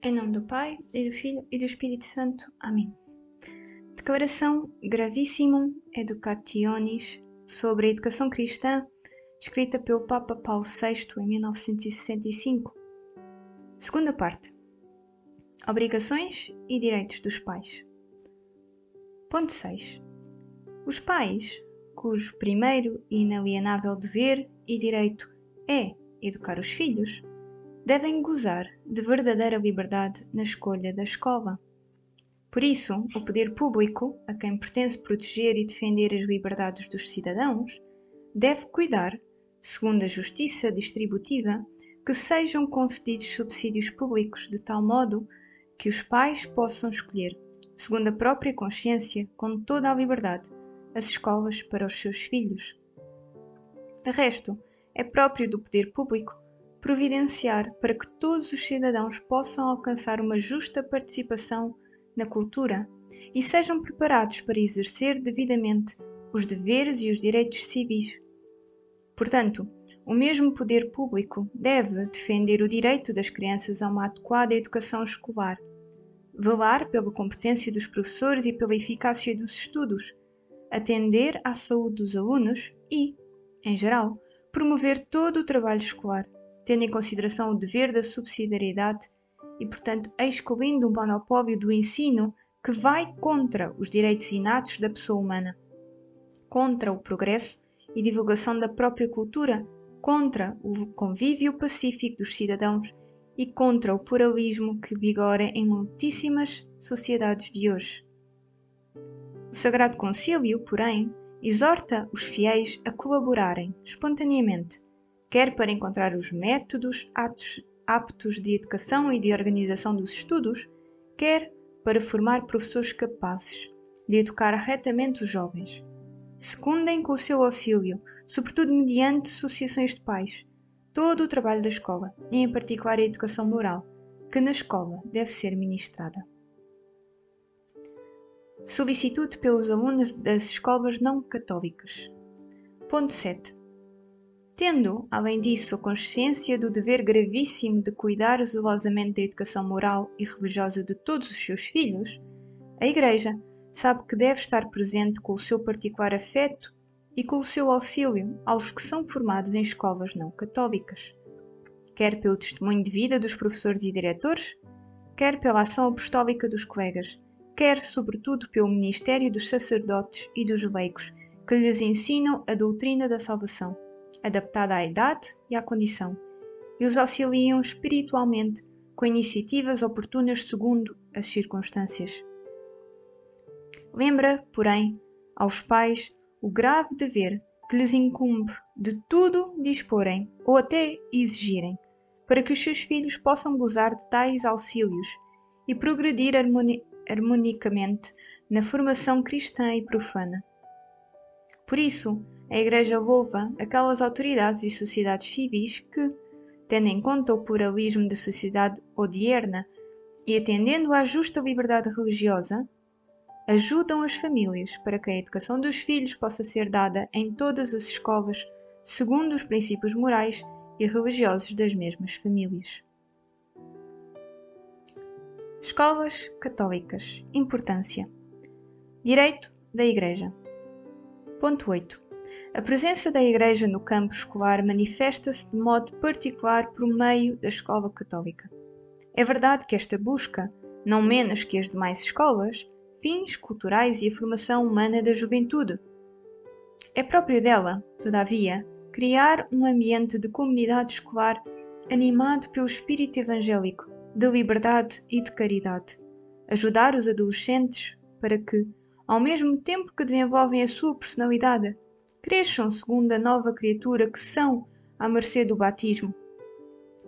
Em nome do Pai, e do Filho, e do Espírito Santo. Amém. Declaração Gravissimum Educationis sobre a educação cristã, escrita pelo Papa Paulo VI em 1965. Segunda parte. Obrigações e direitos dos pais. Ponto 6. Os pais, cujo primeiro e inalienável dever e direito é educar os filhos, devem gozar de verdadeira liberdade na escolha da escola. Por isso, o poder público, a quem pertence proteger e defender as liberdades dos cidadãos, deve cuidar, segundo a justiça distributiva, que sejam concedidos subsídios públicos de tal modo que os pais possam escolher, segundo a própria consciência, com toda a liberdade, as escolas para os seus filhos. De resto, é próprio do poder público providenciar para que todos os cidadãos possam alcançar uma justa participação na cultura e sejam preparados para exercer devidamente os deveres e os direitos civis. Portanto, o mesmo poder público deve defender o direito das crianças a uma adequada educação escolar, velar pela competência dos professores e pela eficácia dos estudos, atender à saúde dos alunos e, em geral, promover todo o trabalho escolar, tendo em consideração o dever da subsidiariedade e, portanto, excluindo o monopólio do ensino que vai contra os direitos inatos da pessoa humana, contra o progresso e divulgação da própria cultura, contra o convívio pacífico dos cidadãos e contra o pluralismo que vigora em muitíssimas sociedades de hoje. O Sagrado Concílio, porém, exorta os fiéis a colaborarem espontaneamente, quer para encontrar os métodos aptos de educação e de organização dos estudos, quer para formar professores capazes de educar retamente os jovens. Secundem com o seu auxílio, sobretudo mediante associações de pais, todo o trabalho da escola, e em particular a educação moral, que na escola deve ser ministrada. Solicitude pelos alunos das escolas não católicas. Ponto 7. Tendo, além disso, a consciência do dever gravíssimo de cuidar zelosamente da educação moral e religiosa de todos os seus filhos, a Igreja sabe que deve estar presente com o seu particular afeto e com o seu auxílio aos que são formados em escolas não católicas, quer pelo testemunho de vida dos professores e diretores, quer pela ação apostólica dos colegas, quer, sobretudo, pelo ministério dos sacerdotes e dos leigos, que lhes ensinam a doutrina da salvação, adaptada à idade e à condição, e os auxiliam espiritualmente com iniciativas oportunas segundo as circunstâncias. Lembra, porém, aos pais o grave dever que lhes incumbe de tudo disporem ou até exigirem, para que os seus filhos possam gozar de tais auxílios e progredir harmonicamente na formação cristã e profana. Por isso, a Igreja louva aquelas autoridades e sociedades civis que, tendo em conta o pluralismo da sociedade odierna e atendendo à justa liberdade religiosa, ajudam as famílias para que a educação dos filhos possa ser dada em todas as escolas segundo os princípios morais e religiosos das mesmas famílias. Escolas católicas. Importância. Direito da Igreja. Ponto 8. A presença da Igreja no campo escolar manifesta-se de modo particular por meio da escola católica. É verdade que esta busca, não menos que as demais escolas, fins culturais e a formação humana da juventude. É próprio dela, todavia, criar um ambiente de comunidade escolar animado pelo espírito evangélico, de liberdade e de caridade. Ajudar os adolescentes para que, ao mesmo tempo que desenvolvem a sua personalidade, cresçam segundo a nova criatura que são à mercê do batismo,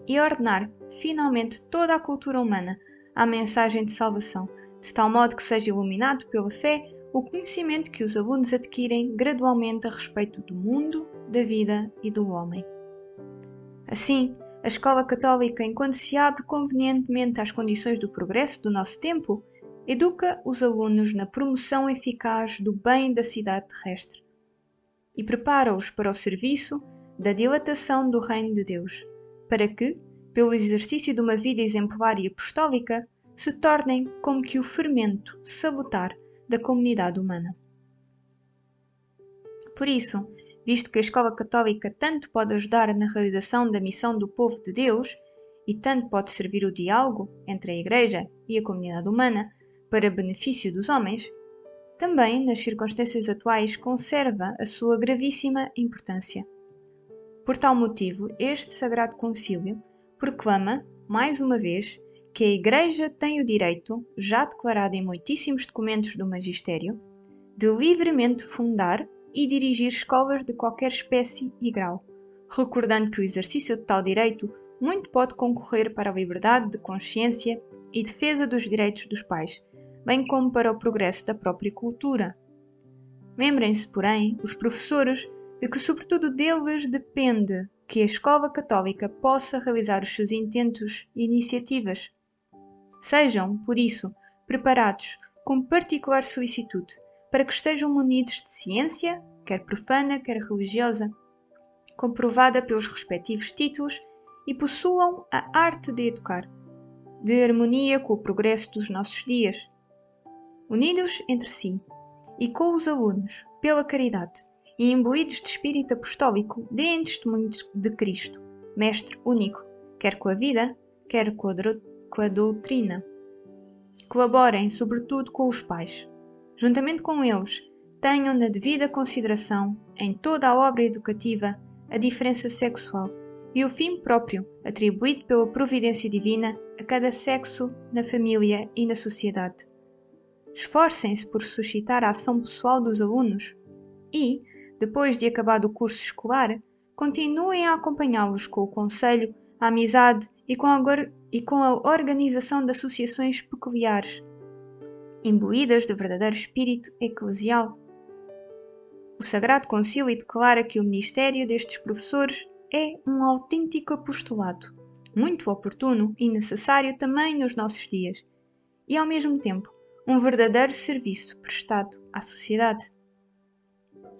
e ordenar, finalmente, toda a cultura humana à mensagem de salvação, de tal modo que seja iluminado pela fé o conhecimento que os alunos adquirem gradualmente a respeito do mundo, da vida e do homem. Assim, a escola católica, enquanto se abre convenientemente às condições do progresso do nosso tempo, educa os alunos na promoção eficaz do bem da cidade terrestre e prepara-os para o serviço da dilatação do reino de Deus, para que, pelo exercício de uma vida exemplar e apostólica, se tornem como que o fermento salutar da comunidade humana. Por isso, visto que a escola católica tanto pode ajudar na realização da missão do povo de Deus e tanto pode servir o diálogo entre a Igreja e a comunidade humana para benefício dos homens, também, nas circunstâncias atuais, conserva a sua gravíssima importância. Por tal motivo, este Sagrado Concílio proclama, mais uma vez, que a Igreja tem o direito, já declarado em muitíssimos documentos do Magistério, de livremente fundar e dirigir escolas de qualquer espécie e grau, recordando que o exercício de tal direito muito pode concorrer para a liberdade de consciência e defesa dos direitos dos pais, bem como para o progresso da própria cultura. Lembrem-se, porém, os professores, de que sobretudo deles depende que a escola católica possa realizar os seus intentos e iniciativas. Sejam, por isso, preparados com particular solicitude para que estejam munidos de ciência, quer profana, quer religiosa, comprovada pelos respectivos títulos, e possuam a arte de educar, de harmonia com o progresso dos nossos dias, unidos entre si e com os alunos, pela caridade, e imbuídos de espírito apostólico, deem testemunho de Cristo, Mestre único, quer com a vida, quer com a doutrina. Colaborem, sobretudo, com os pais. Juntamente com eles, tenham na devida consideração, em toda a obra educativa, a diferença sexual e o fim próprio atribuído pela providência divina a cada sexo na família e na sociedade. Esforcem-se por suscitar a ação pessoal dos alunos e, depois de acabado o curso escolar, continuem a acompanhá-los com o conselho, a amizade e com a organização de associações peculiares, imbuídas de verdadeiro espírito eclesial. O Sagrado Concílio declara que o ministério destes professores é um autêntico apostolado, muito oportuno e necessário também nos nossos dias, e ao mesmo tempo um verdadeiro serviço prestado à sociedade.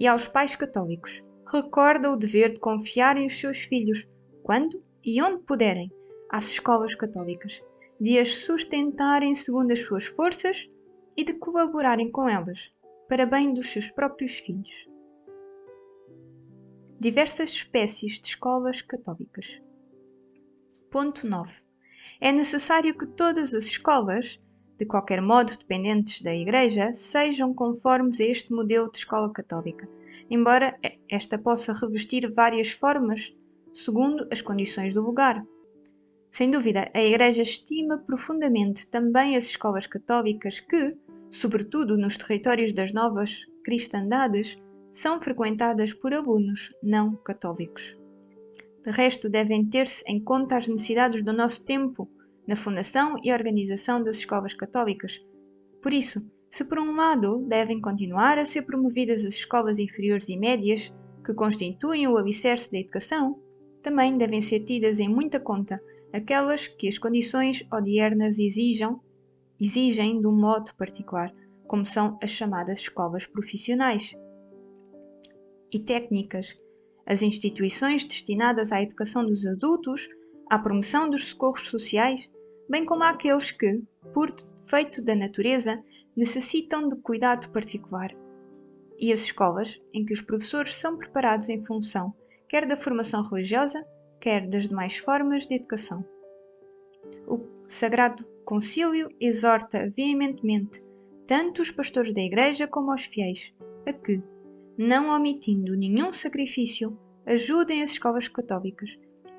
E aos pais católicos, recorda o dever de confiarem os seus filhos, quando e onde puderem, às escolas católicas, de as sustentarem segundo as suas forças e de colaborarem com elas, para bem dos seus próprios filhos. Diversas espécies de escolas católicas. Ponto 9. É necessário que todas as escolas, de qualquer modo dependentes da Igreja, sejam conformes a este modelo de escola católica, embora esta possa revestir várias formas, segundo as condições do lugar. Sem dúvida, a Igreja estima profundamente também as escolas católicas que, sobretudo nos territórios das novas cristandades, são frequentadas por alunos não católicos. De resto, devem ter-se em conta as necessidades do nosso tempo na fundação e organização das escolas católicas. Por isso, se por um lado devem continuar a ser promovidas as escolas inferiores e médias, que constituem o alicerce da educação, também devem ser tidas em muita conta aquelas que as condições odiernas exigem de um modo particular, como são as chamadas escolas profissionais e técnicas, as instituições destinadas à educação dos adultos, à promoção dos socorros sociais, bem como àqueles que, por defeito da natureza, necessitam de cuidado particular, e as escolas em que os professores são preparados em função quer da formação religiosa, quer das demais formas de educação. O Sagrado Concílio exorta veementemente tanto os pastores da Igreja como os fiéis a que, não omitindo nenhum sacrifício, ajudem as escolas católicas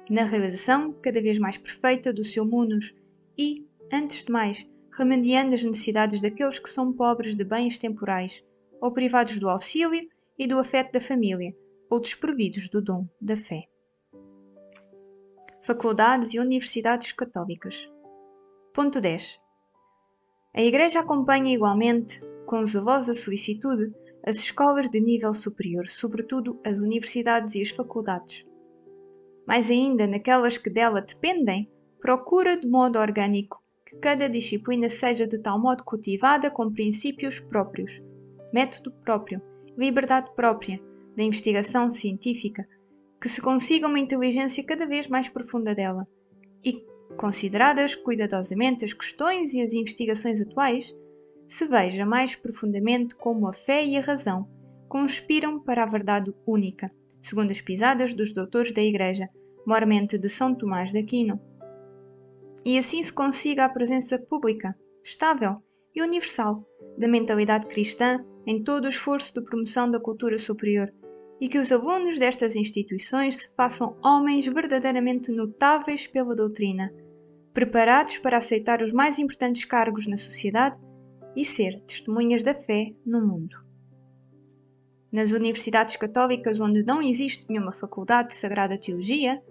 na realização cada vez mais perfeita do seu munus e, antes de mais, remediando as necessidades daqueles que são pobres de bens temporais, ou privados do auxílio e do afeto da família, ou desprovidos do dom da fé. Faculdades e universidades católicas. Ponto 10. A Igreja acompanha igualmente, com zelosa solicitude, as escolas de nível superior, sobretudo as universidades e as faculdades. Mais ainda, naquelas que dela dependem, procura de modo orgânico que cada disciplina seja de tal modo cultivada com princípios próprios, método próprio, liberdade própria da investigação científica, que se consiga uma inteligência cada vez mais profunda dela, e, consideradas cuidadosamente as questões e as investigações atuais, se veja mais profundamente como a fé e a razão conspiram para a verdade única, segundo as pisadas dos doutores da Igreja, maiormente de São Tomás de Aquino. E assim se consiga a presença pública, estável e universal da mentalidade cristã em todo o esforço de promoção da cultura superior, e que os alunos destas instituições se façam homens verdadeiramente notáveis pela doutrina, preparados para aceitar os mais importantes cargos na sociedade e ser testemunhas da fé no mundo. Nas universidades católicas onde não existe nenhuma faculdade de Sagrada Teologia,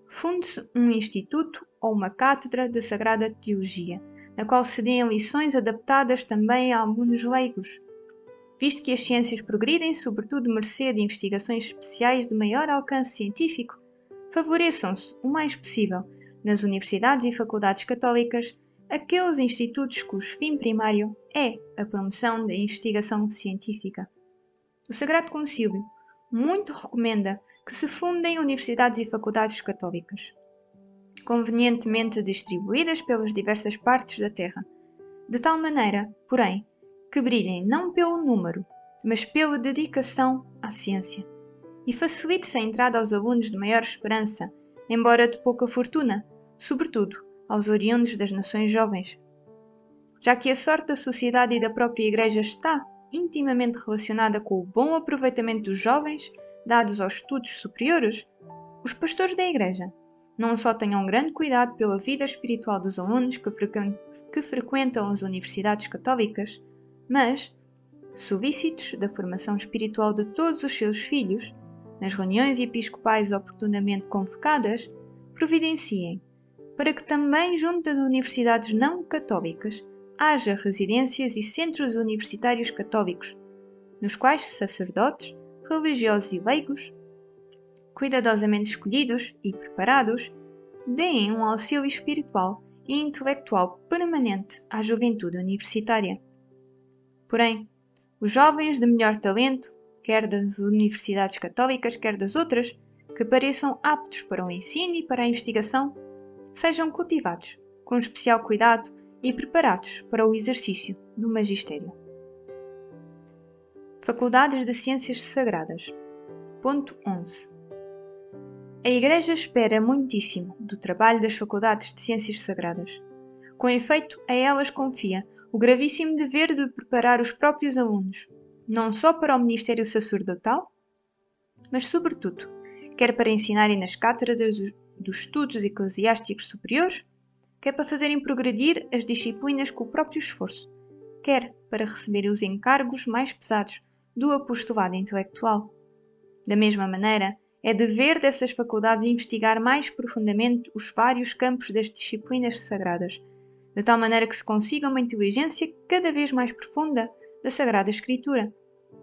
funde-se um instituto ou uma cátedra de Sagrada Teologia, na qual se deem lições adaptadas também a alunos leigos, visto que as ciências progridem, sobretudo mercê de investigações especiais de maior alcance científico, favoreçam-se o mais possível, nas universidades e faculdades católicas, aqueles institutos cujo fim primário é a promoção da investigação científica. O Sagrado Concílio muito recomenda que se fundem universidades e faculdades católicas, convenientemente distribuídas pelas diversas partes da Terra, de tal maneira, porém, que brilhem não pelo número, mas pela dedicação à ciência, e facilite-se a entrada aos alunos de maior esperança, embora de pouca fortuna, sobretudo aos oriundos das nações jovens. Já que a sorte da sociedade e da própria Igreja está intimamente relacionada com o bom aproveitamento dos jovens dados aos estudos superiores, os pastores da Igreja não só tenham grande cuidado pela vida espiritual dos alunos que frequentam as universidades católicas, mas, solícitos da formação espiritual de todos os seus filhos, nas reuniões episcopais oportunamente convocadas, providenciem para que também junto das universidades não católicas haja residências e centros universitários católicos, nos quais sacerdotes, religiosos e leigos, cuidadosamente escolhidos e preparados, deem um auxílio espiritual e intelectual permanente à juventude universitária. Porém, os jovens de melhor talento, quer das universidades católicas, quer das outras, que pareçam aptos para o ensino e para a investigação, sejam cultivados com especial cuidado e preparados para o exercício do magistério. Faculdades de Ciências Sagradas. Ponto 11. A Igreja espera muitíssimo do trabalho das Faculdades de Ciências Sagradas. Com efeito, a elas confia o gravíssimo dever de preparar os próprios alunos, não só para o ministério sacerdotal, mas, sobretudo, quer para ensinarem nas cátedras dos estudos eclesiásticos superiores, quer para fazerem progredir as disciplinas com o próprio esforço, quer para receberem os encargos mais pesados do apostolado intelectual. Da mesma maneira, é dever dessas faculdades investigar mais profundamente os vários campos das disciplinas sagradas, de tal maneira que se consiga uma inteligência cada vez mais profunda da Sagrada Escritura,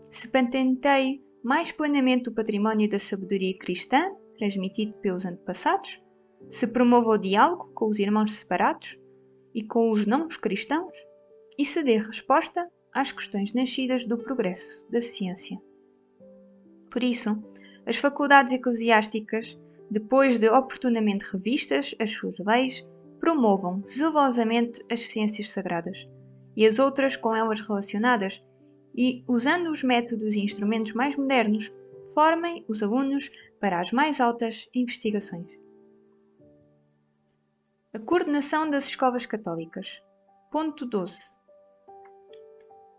se patenteie mais plenamente o património da sabedoria cristã, transmitido pelos antepassados, se promova o diálogo com os irmãos separados e com os não cristãos, e se dê resposta às questões nascidas do progresso da ciência. Por isso, as faculdades eclesiásticas, depois de oportunamente revistas as suas leis, promovam zelosamente as ciências sagradas e as outras com elas relacionadas e, usando os métodos e instrumentos mais modernos, formem os alunos para as mais altas investigações. A coordenação das escolas católicas. Ponto 12.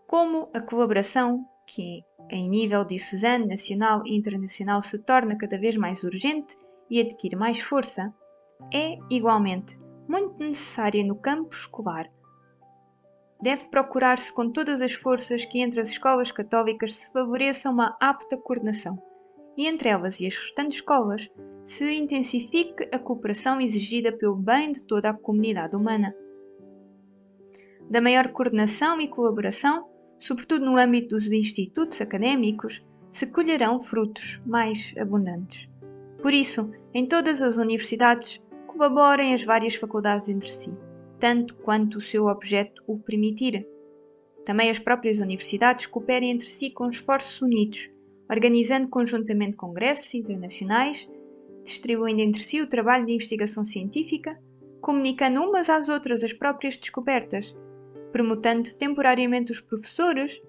Como a colaboração, que em nível diocesano, nacional e internacional se torna cada vez mais urgente e adquire mais força, é, igualmente, muito necessária no campo escolar. Deve procurar-se com todas as forças que entre as escolas católicas se favoreça uma apta coordenação, e entre elas e as restantes escolas se intensifique a cooperação exigida pelo bem de toda a comunidade humana. Da maior coordenação e colaboração, sobretudo no âmbito dos institutos académicos, se colherão frutos mais abundantes. Por isso, em todas as universidades, colaborem as várias faculdades entre si, tanto quanto o seu objeto o permitir. Também as próprias universidades cooperem entre si com esforços unidos, organizando conjuntamente congressos internacionais distribuindo entre si o trabalho de investigação científica, comunicando umas às outras as próprias descobertas, permutando temporariamente os professores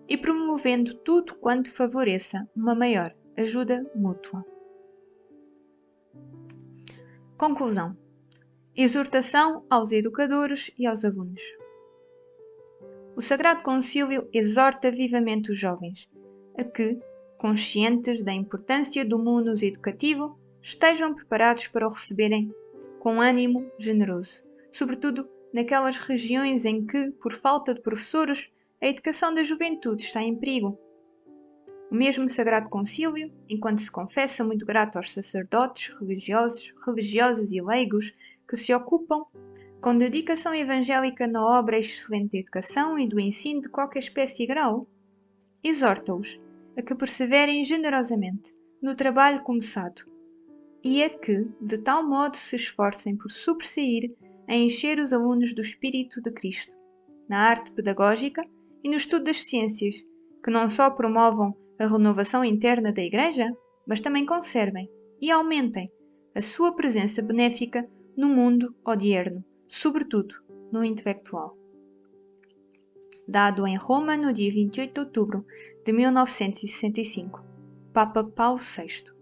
e promovendo tudo quanto favoreça uma maior ajuda mútua. Conclusão. Exortação aos educadores e aos alunos. O Sagrado Concílio exorta vivamente os jovens a que, conscientes da importância do munus educativo, estejam preparados para o receberem com ânimo generoso, sobretudo naquelas regiões em que, por falta de professores, a educação da juventude está em perigo. O mesmo Sagrado Concílio, enquanto se confessa muito grato aos sacerdotes, religiosos, religiosas e leigos que se ocupam com dedicação evangélica na obra excelente da educação e do ensino de qualquer espécie e grau, exorta-os a que perseverem generosamente no trabalho começado e a que, de tal modo, se esforcem por sobressair a encher os alunos do Espírito de Cristo, na arte pedagógica e no estudo das ciências, que não só promovam a renovação interna da Igreja, mas também conservem e aumentem a sua presença benéfica no mundo odierno, sobretudo no intelectual. Dado em Roma no dia 28 de outubro de 1965, Papa Paulo VI.